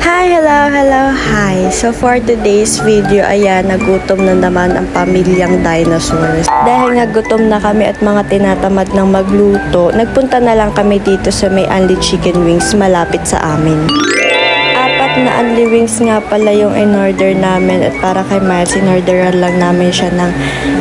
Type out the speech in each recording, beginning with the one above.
Hi, hi. So for today's video, ayan, nagutom na naman ang pamilyang dinosaurs. Dahil nagutom na kami at mga tinatamad ng magluto, nagpunta na lang kami dito sa may Unli Chicken Wings malapit sa amin. Apat na Unli Wings nga pala yung in-order namin at para kay Miles, in-orderan lang namin siya ng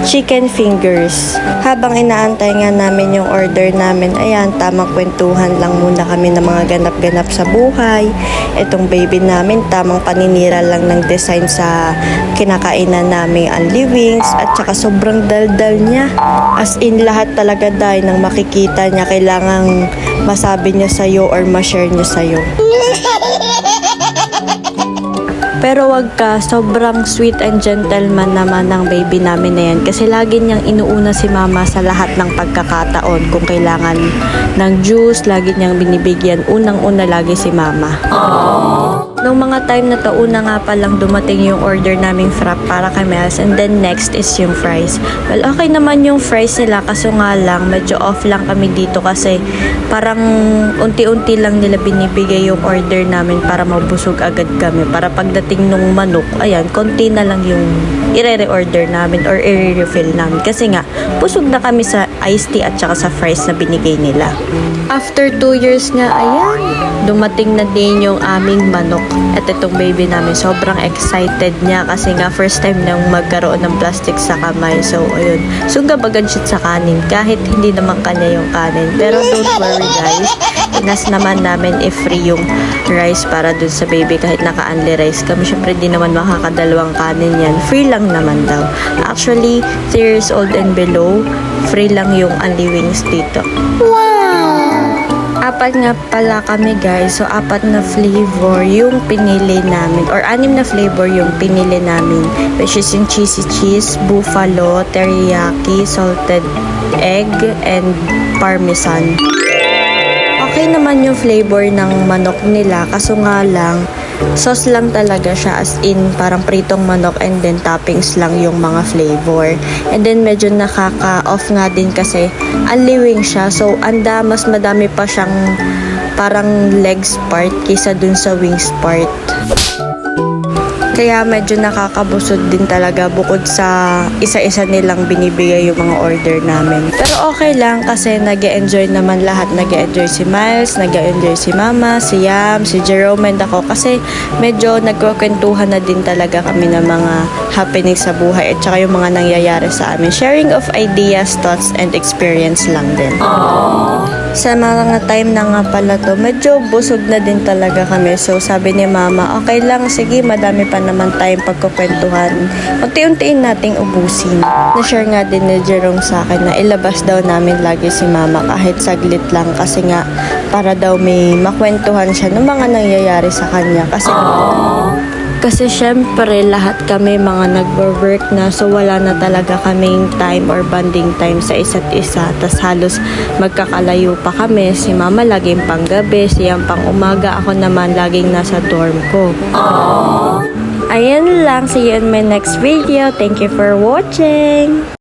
chicken fingers. Habang inaantay nga namin yung order namin, ayan, tamang kwentuhan lang muna kami ng mga ganap-ganap sa buhay. Itong baby namin, tamang paninira lang ng design sa kinakainan namin Unli Wings at saka sobrang daldal niya. As in, lahat talaga dahil nang makikita niya, kailangang masabi niya sa'yo or ma-share niya sa'yo. Pero wag ka, sobrang sweet and gentleman naman ng baby namin na yan. Kasi lagi niyang inuuna si mama sa lahat ng pagkakataon. Kung kailangan ng juice, lagi niyang binibigyan. Unang-una lagi si mama. Aww. Nung mga time na to, una nga palang dumating yung order naming frap para kay Miles. And then next is yung fries. Well, okay naman yung fries nila. Kaso nga lang, medyo off lang kami dito kasi parang unti-unti lang nila binibigay yung order namin para mabusog agad kami. Para pagdating nung manok, ayan, konti na lang yung i-re-order namin or i-refill namin. Kasi nga, busog na kami sa iced tea at saka sa fries na binigay nila. After 2 years nga, ayan, dumating na din yung aming manok. At itong baby namin, sobrang excited niya kasi nga first time nang magkaroon ng plastic sa kamay. So, ayun, sugabagad siya sa kanin kahit hindi naman kanya yung kanin. Pero don't worry guys, inas naman namin i-free yung rice para dun sa baby kahit naka-unli rice kami. Syempre di naman makakadalawang kanin yan. Free lang naman daw. Actually, 3 years old and below, free lang yung Unli Wings dito. Apat nga pala kami guys. So, 4 na flavor yung pinili namin. Or 6 na flavor yung pinili namin. Which is yung cheesy cheese, buffalo, teriyaki, salted egg, and parmesan. Okay naman yung flavor ng manok nila. Kaso nga lang, sauce lang talaga siya, as in parang pritong manok and then toppings lang yung mga flavor. And then medyo nakaka-off nga din kasi Unli Wings siya. So mas madami pa siyang parang legs part kaysa dun sa wings part. Kaya medyo nakakabusog din talaga bukod sa isa-isa nilang binibigay yung mga order namin. Pero okay lang kasi nag-e-enjoy naman lahat. Nag-e-enjoy si Miles, nag-e-enjoy si Mama, si Yam, si Jerome and ako. Kasi medyo nagkukwentuhan na din talaga kami ng mga happenings sa buhay at saka yung mga nangyayari sa amin. Sharing of ideas, thoughts, and experience lang din. Aww. Sa mga time na nga pala to, medyo busog na din talaga kami. So sabi ni Mama, okay lang, sige, madami pa naman tayong pagkukwentuhan. Unti-untiin nating ubusin. Na-share nga din ni Jerome sa akin na ilabas daw namin lagi si Mama kahit saglit lang kasi nga para daw may makwentuhan siya ng mga nangyayari sa kanya. Kasi syempre lahat kami mga nagwo-work na, so wala na talaga kaming time or bonding time sa isa't isa. Tas halos magkakalayo pa kami. Si Mama laging panggabi, siyang pang umaga, ako naman laging nasa dorm ko. Aww. Ayan lang, see you in my next video. Thank you for watching.